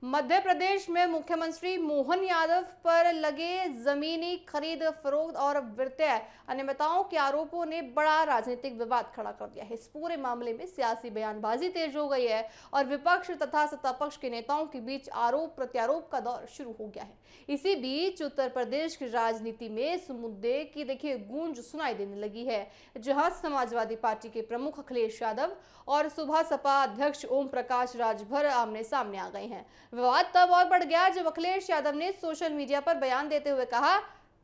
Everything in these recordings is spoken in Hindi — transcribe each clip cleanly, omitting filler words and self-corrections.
मध्य प्रदेश में मुख्यमंत्री मोहन यादव पर लगे जमीनी खरीद फरोख्त और वित्तीय अनियमितताओं के आरोपों ने बड़ा राजनीतिक विवाद खड़ा कर दिया है। इस पूरे मामले में सियासी बयानबाजी तेज हो गई है और विपक्ष तथा सत्तापक्ष के नेताओं के बीच आरोप प्रत्यारोप का दौर शुरू हो गया है। इसी बीच उत्तर प्रदेश की राजनीति में इस मुद्दे की देखिए गूंज सुनाई देने लगी है, जहां समाजवादी पार्टी के प्रमुख अखिलेश यादव और सुबह सपा अध्यक्ष ओम प्रकाश राजभर आमने सामने आ गए हैं। विवाद तब और बढ़ गया जब अखिलेश यादव ने सोशल मीडिया पर बयान देते हुए कहा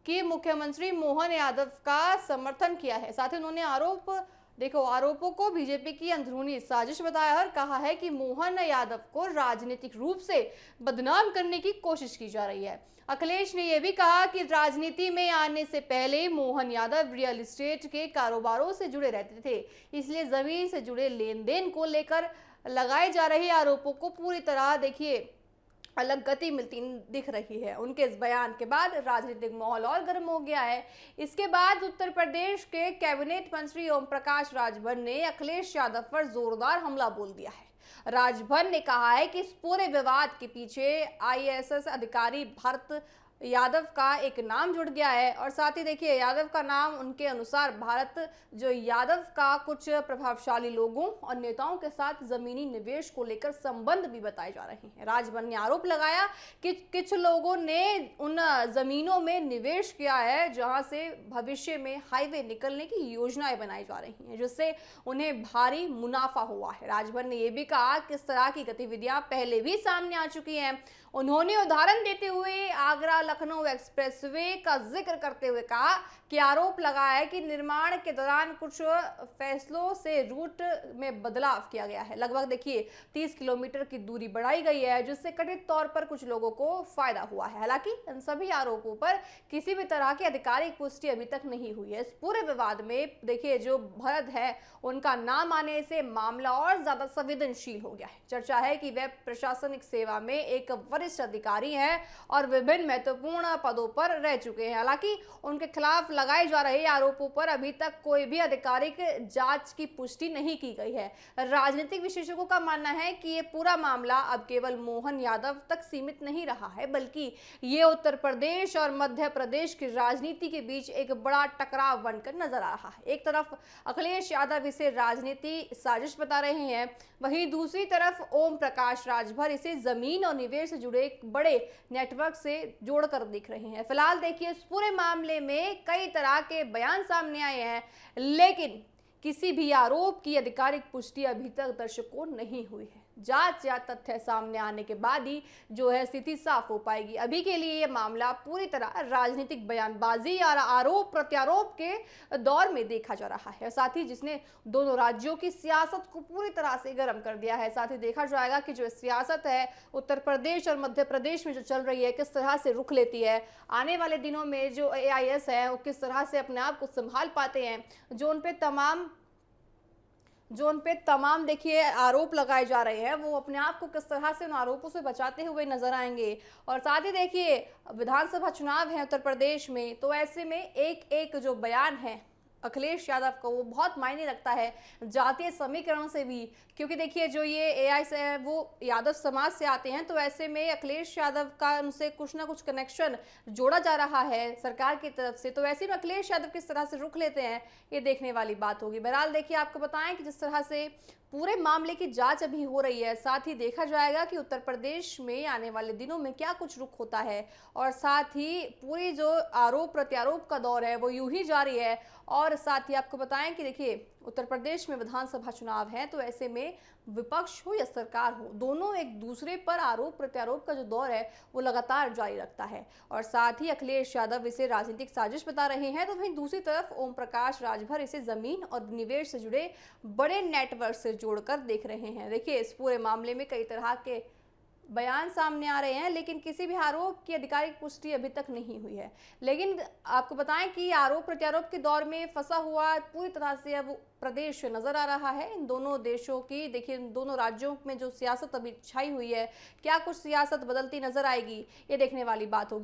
कि मुख्यमंत्री मोहन यादव का समर्थन किया है। साथ ही उन्होंने आरोपों को बीजेपी की अंदरूनी साजिश बताया और कहा है कि मोहन यादव को राजनीतिक रूप से बदनाम करने की कोशिश की जा रही है। अखिलेश ने यह भी कहा कि राजनीति में आने से पहले मोहन यादव रियल एस्टेट के कारोबारों से जुड़े रहते थे, इसलिए जमीन से जुड़े लेन देन को लेकर लगाए जा रहे आरोपों को पूरी तरह देखिए अलग गति मिलती दिख रही है। उनके इस बयान के बाद राजनीतिक माहौल और गर्म हो गया है। इसके बाद उत्तर प्रदेश के कैबिनेट मंत्री ओम प्रकाश राजभर ने अखिलेश यादव पर जोरदार हमला बोल दिया है। राजभर ने कहा है कि इस पूरे विवाद के पीछे आईएएस अधिकारी भारत यादव का एक नाम जुड़ गया है और साथ ही देखिए यादव का नाम उनके अनुसार भारत जो यादव का कुछ प्रभावशाली लोगों और नेताओं के साथ जमीनी निवेश को लेकर संबंध भी बताए जा रहे हैं। राजभर ने आरोप लगाया कि कुछ लोगों ने उन जमीनों में निवेश किया है जहां से भविष्य में हाईवे निकलने की योजनाएं बनाई जा रही हैं, जिससे उन्हें भारी मुनाफा हुआ है। राजभर ने यह भी कहा कि इस तरह की गतिविधियां पहले भी सामने आ चुकी हैं। उन्होंने उदाहरण देते हुए आगरा लखनऊ एक्सप्रेसवे का जिक्र करते हुए कहा कि आरोप लगा है कि निर्माण के दौरान कुछ फैसलों से रूट में बदलाव किया गया है। लगभग देखिए 30 किलोमीटर की दूरी बढ़ाई गई है, जिससे कथित तौर पर कुछ लोगों को फायदा हुआ है। हालांकि इन सभी आरोपों पर किसी भी तरह की आधिकारिक पुष्टि अभी तक नहीं हुई है। इस पूरे विवाद में देखिए जो भरत है उनका नाम आने से मामला और ज्यादा संवेदनशील हो गया है। चर्चा है कि वे प्रशासनिक सेवा में एक वरिष्ठ अधिकारी हैं और विभिन्न महत्वपूर्ण पदों पर रह चुके हैं। हालांकि उनके खिलाफ लगाए जा रहे आरोपों पर अभी तक कोई भी आधिकारिक जांच की पुष्टि नहीं की गई है। राजनीतिक विशेषज्ञों का मानना है कि ये पूरा मामला अब केवल मोहन यादव तक सीमित नहीं रहा है, बल्कि ये उत्तर प्रदेश और मध्य प्रदेश की राजनीति के बीच एक बड़ा टकराव बनकर नजर आ रहा है। एक तरफ अखिलेश यादव इसे राजनीति साजिश बता रहे हैं, वहीं दूसरी तरफ ओम प्रकाश राजभर इसे जमीन और निवेश से जुड़े एक बड़े नेटवर्क से जोड़कर दिख रहे हैं। फिलहाल देखिए इस पूरे मामले में कई तरह के बयान सामने आए हैं, लेकिन किसी भी आरोप की आधिकारिक पुष्टि अभी तक दर्शकों को नहीं हुई है। जांच या तथ्य सामने आने के बाद ही जो है स्थिति साफ हो पाएगी। अभी के लिए ये मामला पूरी तरह राजनीतिक बयानबाजी और आरोप प्रत्यारोप के दौर में देखा जा रहा है, साथ ही जिसने दोनों राज्यों की सियासत को पूरी तरह से गर्म कर दिया है। साथ ही देखा जाएगा कि जो सियासत है उत्तर प्रदेश और मध्य प्रदेश में जो चल रही है किस तरह से रुख लेती है। आने वाले दिनों में जो एआईएस है वो किस तरह से अपने आप को संभाल पाते हैं, जो उन पे तमाम देखिए आरोप लगाए जा रहे हैं, वो अपने आप को किस तरह से उन आरोपों से बचाते हुए नजर आएंगे। और साथ ही देखिए विधानसभा चुनाव है उत्तर प्रदेश में, तो ऐसे में एक एक जो बयान है अखिलेश यादव को वो बहुत मायने रखता है जातीय समीकरण से भी, क्योंकि देखिए जो ये एआई से है वो यादव समाज से आते हैं, तो ऐसे में अखिलेश यादव का उनसे कुछ ना कुछ कनेक्शन जोड़ा जा रहा है सरकार की तरफ से। तो ऐसे में अखिलेश यादव किस तरह से रुख लेते हैं ये देखने वाली बात होगी। बहरहाल देखिए आपको बताएं कि जिस तरह से पूरे मामले की जांच अभी हो रही है, साथ ही देखा जाएगा कि उत्तर प्रदेश में आने वाले दिनों में क्या कुछ रुख होता है और साथ ही पूरी जो आरोप प्रत्यारोप का दौर है वो यूं ही जारी है। और साथ ही आपको बताएं कि देखिए उत्तर प्रदेश में विधानसभा चुनाव है, तो ऐसे में विपक्ष हो या सरकार हो, दोनों एक दूसरे पर आरोप प्रत्यारोप का जो दौर है वो लगातार जारी रखता है। और साथ ही अखिलेश यादव इसे राजनीतिक साजिश बता रहे हैं, तो वहीं दूसरी तरफ ओम प्रकाश राजभर इसे जमीन और निवेश से जुड़े बड़े नेटवर्क से जोड़कर देख रहे हैं। देखिए इस पूरे मामले में कई तरह के बयान सामने आ रहे हैं, लेकिन किसी भी आरोप की आधिकारिक पुष्टि अभी तक नहीं हुई है। लेकिन आपको बताएं कि आरोप प्रत्यारोप के दौर में फंसा हुआ पूरी तरह से अब प्रदेश नजर आ रहा है। इन दोनों देशों की देखिए इन दोनों राज्यों में जो सियासत अभी छाई हुई है, क्या कुछ सियासत बदलती नजर आएगी ये देखने वाली बात होगी।